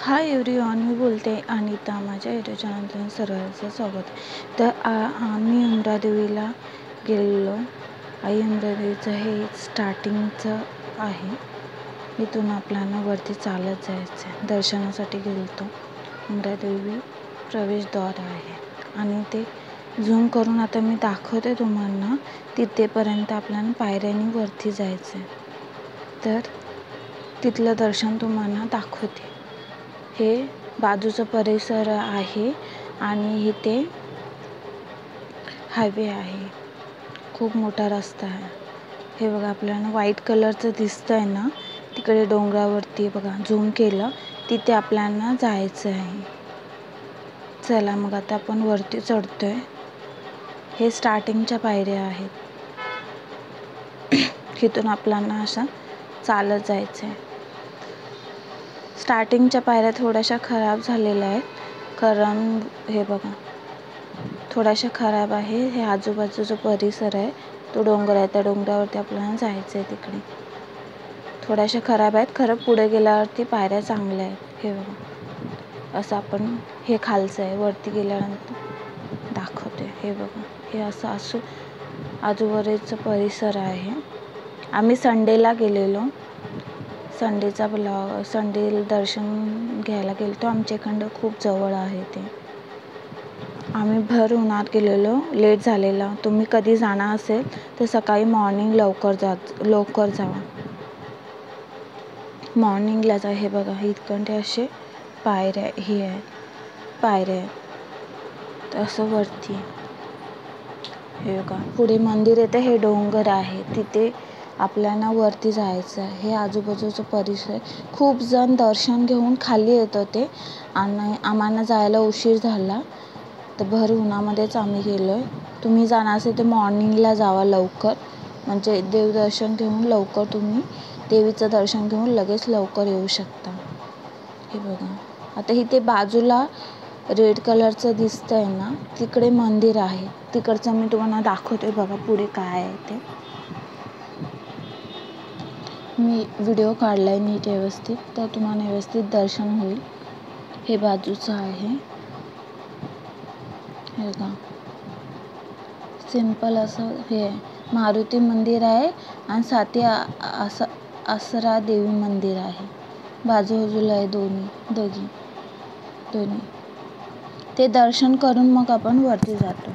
Hi everyone, मी बोलते अनिता. माझ्या YouTube चॅनलवर सर्वांचं स्वागत आहे. तर आम्ही उमरादेवीला गेलेलो. आई उमरादेवीचं हे स्टार्टिंगचं आहे. इथून आपल्याला वरती चालत जायचं आहे. दर्शनासाठी गेलो. उमरादेवी प्रवेशद्वार आहे आणि ते झूम करून आता मी दाखवते तुम्हाला. तिथेपर्यंत आपल्याला पायऱ्यांनी वरती जायचं आहे. तर तिथलं दर्शन तुम्हाला दाखवते. हे बाजूचा परिसर आहे आणि इथे हायवे आहे. खूप मोठा रस्ता आहे. हे बघा, आपल्याला व्हाईट कलरचं दिसतंय ना, तिकडे डोंगरावरती बघा झूम केलं, तिथे आपल्याला जायचं आहे. चला मग आता आपण वरती चढतोय. हे स्टार्टिंगच्या पायऱ्या आहेत. इथून आपल्याला असं चालत जायचं आहे. स्टार्टिंगच्या पायऱ्या थोड्याशा खराब झालेल्या आहेत, कारण हे बघा थोड्याशा खराब आहे. हे आजूबाजूचा परिसर आहे, तो डोंगर आहे, त्या डोंगरावरती आपल्याला जायचं आहे. तिकडे थोड्याशा खराब आहेत, खरं पुढे गेल्यावरती पायऱ्या चांगल्या आहेत. हे बघा, असं आपण हे खालचं आहे, वरती गेल्यानंतर दाखवते. हे बघा, हे असं आजूबाजूचा परिसर आहे. आम्ही संडेला गेलेलो. संडेचा संडे दर्शन घ्यायला गेलो. आमच्या इकडं खूप जवळ आहे ते. आम्ही भर उन्हात गेलेलो, लेट झालेला. तुम्ही कधी जाणार असेल तर सकाळी मॉर्निंग लवकर जावा. मॉर्निंगला जा. हे बघा, इकडे असे पायऱ्या आहेत. तर असं वरती हे बघा, पुढे मंदिर येते. हे डोंगर आहे, तिथे आपल्याला वरती जायचं आहे. हे आजूबाजूचं परिसर. खूप जण दर्शन घेऊन खाली येत होते आणि आम्हाला जायला उशीर झाला, तर भर उन्हामध्येच आम्ही गेलो आहे. तुम्ही जाणार असेल तर मॉर्निंगला जावा लवकर, म्हणजे देवदर्शन घेऊन लवकर तुम्ही देवीचं दर्शन घेऊन लगेच लवकर येऊ शकता. हे बघा, आता इथे बाजूला रेड कलरचं दिसतंय ना, तिकडे मंदिर आहे. तिकडचं मी तुम्हाला दाखवते. बघा पुढे काय आहे ते. मी व्हिडिओ काढलाय नीट व्यवस्थित, तर तुम्हाला व्यवस्थित दर्शन होईल. हे बाजूचं आहे. हे बघा, सिंपल असं हे मारुती मंदिर आहे आणि साथी आसरा देवी मंदिर आहे. बाजूला आहे दोन्ही. ते दर्शन करून मग आपण वरती जातो.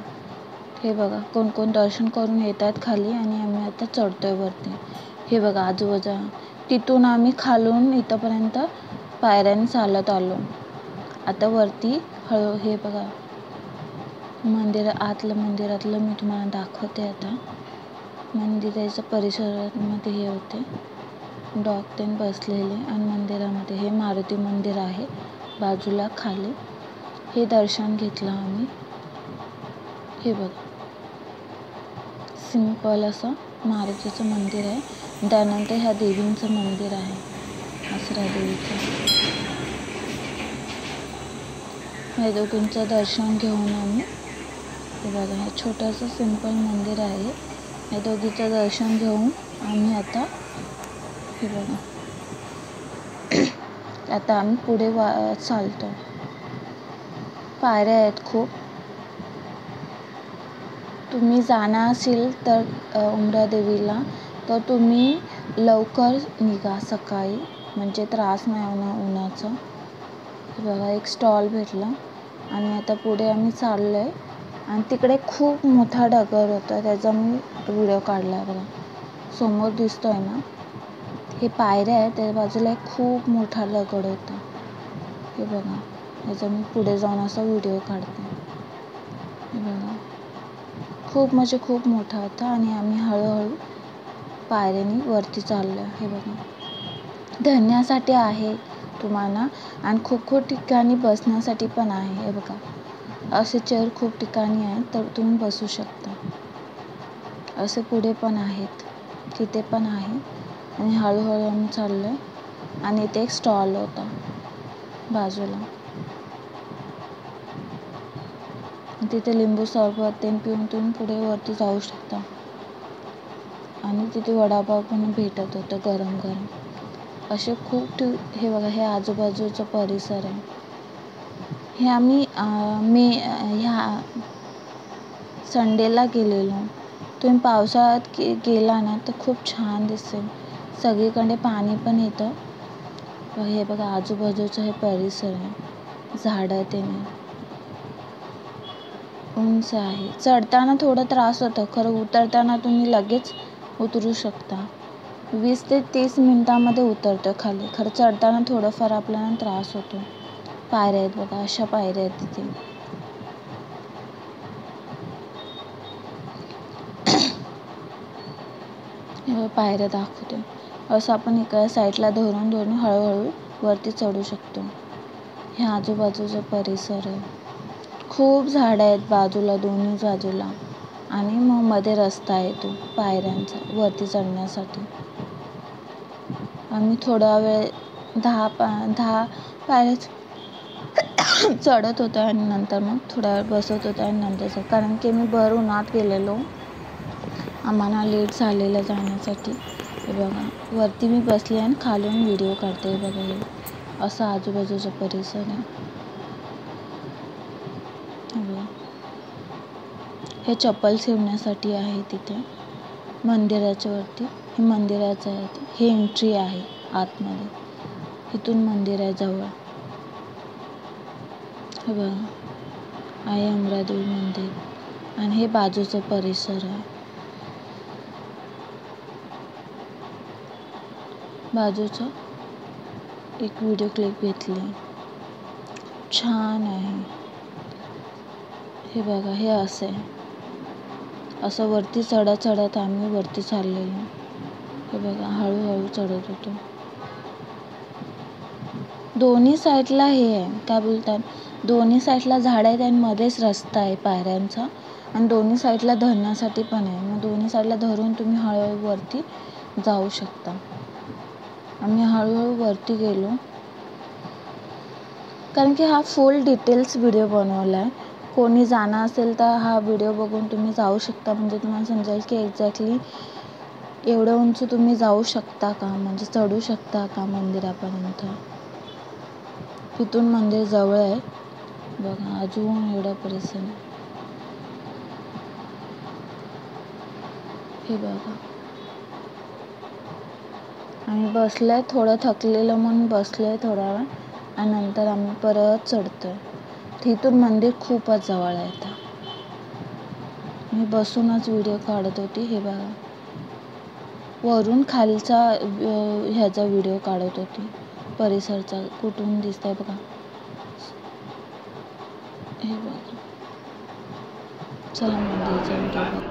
हे बघा, कोण दर्शन करून येतात खाली आणि आम्ही आता चढतोय वरती. हे बघा, आजूबाजू तिथून आम्ही खालून इथंपर्यंत पायऱ्यांनी चालत आलो. आता वरती हे बघा, मंदिरातलं मी तुम्हाला दाखवते. आता मंदिराच्या परिसरामध्ये हे होते डॉग तेन बसलेले आणि मंदिरामध्ये हे मारुती मंदिर आहे. बाजूला खाली हे दर्शन घेतलं आम्ही. हे बघा, सिंपल असं मारुतीचं मंदिर आहे. त्यानंतर ह्या देवींचं मंदिर आहे, आसरा देवीचं. या दोघींचं दर्शन घेऊन आम्ही हे बघा, हे छोटंसं सिंपल मंदिर आहे. या दोघींचं दर्शन घेऊन आम्ही आता हे बघा, आता आम्ही पुढे चालतो. पायऱ्या आहेत खूप. तुम्ही जाणार असेल तर उमरादेवीला, तर तुम्ही लवकर निघा सकाळी, म्हणजे त्रास नाही होणार उन्हाचा. बघा, एक स्टॉल भेटला आणि आता पुढे आम्ही चाललो आहे. आणि तिकडे खूप मोठा दगड होता, त्याचा मी व्हिडिओ काढला आहे. बघा, समोर दिसतोय ना, हे पायऱ्या आहेत, त्या बाजूला एक खूप मोठा दगड होता. हे बघा, याचा मी पुढे जाऊन असा व्हिडिओ काढते. हे बघा, खूप मोठा होता आणि आम्ही हळूहळू पायऱ्यांनी वरती चाललो. हे बघा, धरण्यासाठी आहे तुम्हाला आणि खूप ठिकाणी बसण्यासाठी पण आहे. हे बघा, असे चेअर खूप ठिकाणी आहेत, तर तुम्ही बसू शकता. असे पुढे पण आहेत, तिथे पण आहे. आणि हळूहळू आम्ही चाललो आणि इथे एक स्टॉल होता बाजूला. तिथे लिंबू सरबत ते पिऊन तुम्ही पुढे वरती जाऊ शकता. आणि तिथे वडापाव पण भेटत होतं गरम. असे खूप हे बघा, हे आजूबाजूचं परिसर आहे. हे आम्ही ह्या संडेला गेलेलो. तुम्ही पावसाळ्यात गेला ना तर खूप छान दिसेल. सगळीकडे पाणी पण येतं. हे बघा आजूबाजूचं हे परिसर आहे. झाडं ते उंच आहे. चढताना थोडं त्रास होतं, खरं उतरताना तुम्ही लगेच उतरू शकता. 20 ते 30 मिनिटामध्ये उतरतं खाली. खरं चढताना थोडंफार आपल्याला त्रास होतो. पायऱ्या आहेत बघा, अशा पायऱ्या आहेत तिथे. पायऱ्या दाखवते. असं आपण एका साईडला धरून हळूहळू वरती चढू शकतो. हे आजूबाजूचा परिसर आहे. खूप झाडं आहेत बाजूला, दोन्ही बाजूला, आणि मग मध्ये रस्ता आहे तो पायऱ्यांचा वरती चढण्यासाठी. आम्ही थोडा वेळ 10 पायऱ्या चढत होतो आणि नंतर मग थोडा वेळ बसत होतो आणि नंतर, कारण की मी भर उन्हात गेलेलो, आम्हाला लेट झालेलं जाण्यासाठी. हे बघा वरती मी बसले आणि खालून व्हिडिओ काढते. बघा हे असं आजूबाजूचा परिसर आहे. हे चप्पल ठेवण्यासाठी आहे तिथे मंदिराच्या वरती. हे मंदिराचं आहे, हे एंट्री आहे आतमध्ये. इथून मंदिर आहे जवळ. हे बघा आहे अमरादेवी मंदिर, आणि हे बाजूचं परिसर आहे. बाजूचं एक व्हिडिओ क्लिप घेतली, छान आहे. हे बघा हे असं वरती चढत आम्ही वरती चाललेलो. हे बघा हळूहळू चढत होतो. दोन्ही साईडला हे आहे, काय बोलतात, दोन्ही साईडला झाडं आहेत आणि मध्येच रस्ता आहे पायऱ्यांचा, आणि दोन्ही साईडला धरण्यासाठी पण आहे. मग दोन्ही साईडला धरून तुम्ही हळूहळू वरती जाऊ शकता. आम्ही हळूहळू वरती गेलो, कारण की हा फुल डिटेल्स व्हिडिओ बनवला आहे. कोणी जाणं असेल तर हा व्हिडिओ बघून तुम्ही जाऊ शकता. म्हणजे तुम्हाला समजेल की एक्झॅक्टली एवढं उंच तुम्ही जाऊ शकता का, म्हणजे चढू शकता का मंदिरापर्यंत. इथून मंदिर जवळ आहे बघा, अजून एवढा परिसर. हे बघा आम्ही बसलोय, थोडं थकलेलं म्हणून बसलोय थोडा वेळ, आणि नंतर आम्ही परत चढतोय. तिथून मंदिर खूपच जवळ आहे. आता मी बसूनच व्हिडिओ काढत होती. हे बघा वरून खालचा ह्याचा व्हिडिओ काढत होती परिसरचा, कुठून दिसतंय बघा. हे बघा चला मंदिरचा व्हिडिओ.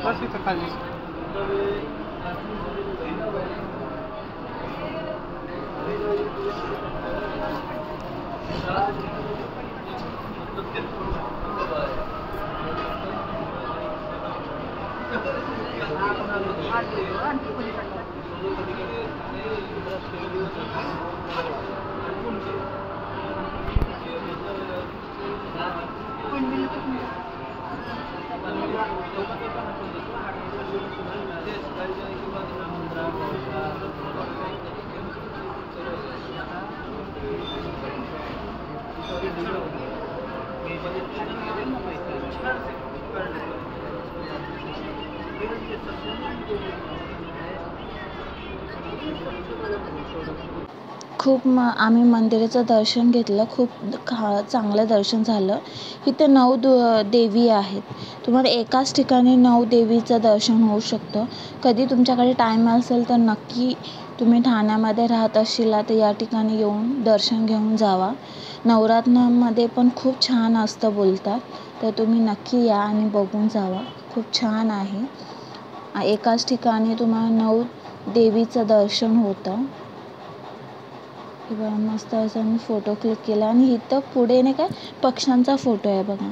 बस इथं खाली. आम्ही मंदिराचं दर्शन घेतलं. खूप चांगलं दर्शन झालं. इथे 9 देवी आहेत. तुम्हाला एकाच ठिकाणी 9 देवीचं दर्शन होऊ शकतं. कधी तुमच्याकडे टाईम असेल तर नक्की तुम्ही ठाण्यामध्ये राहत असशील तर या ठिकाणी येऊन दर्शन घेऊन जावा. नवरात्रांमध्ये पण खूप छान असतं बोलतात, तर तुम्ही नक्की या आणि बघून जावा. खूप छान आहे. एकाच ठिकाणी तुम्हाला 9 देवीचं दर्शन होतं. हे बघा, मस्त असं मी फोटो क्लिक केला आणि इथं पुढे नाही काय पक्ष्यांचा फोटो आहे बघा.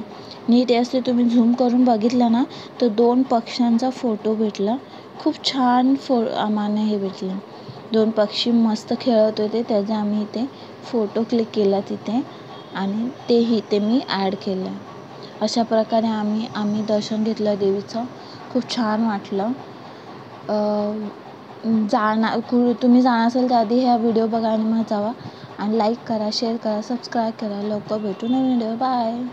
नीट असते तुम्ही झूम करून बघितलं ना तर 2 पक्ष्यांचा फोटो भेटला. खूप छान आम्हाला हे भेटलं. 2 पक्षी मस्त खेळत होते, त्याचा आम्ही इथे फोटो क्लिक केला तिथे आणि तेही इथे मी ॲड केलं. अशा प्रकारे आम्ही दर्शन घेतलं देवीचं. खूप छान वाटलं. तुम्ही जाणार असेल तर आधी ह्या व्हिडिओ बघा आणि मग जावा आणि लाईक करा, शेअर करा, सबस्क्राईब करा. लवकर भेटू नवीन व्हिडिओ. बाय.